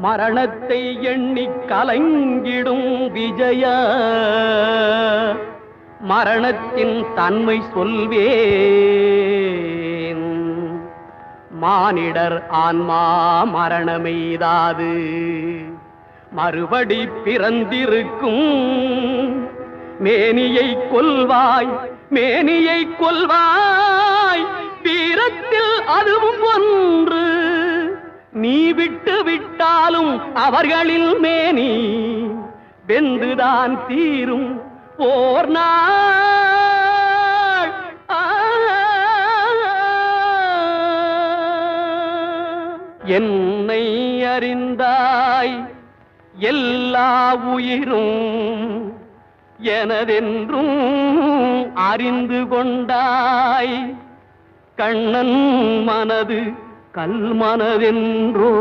மரணத்தை எண்ணி கலங்கிடும் விஜய மரணத்தின் தன்மை சொல்வேன். மானிடர் ஆன்மா மரணமெய்தாது மறுபடி பிறந்திருக்கும். மேனியை கொல்வாய் மேனியை கொல்வாய் வீரத்தில் அதுவும் ஒன்று. நீ விட்டு விட்டாலும் அவர்களில் மேனி வெந்துதான் தீரும் ஓர் நாள். என்னை அறிந்தாய் எல்லா உயிரும் எனதென்றும் அறிந்து கொண்டாய். கண்ணன் மனது கல் மனதென்றோ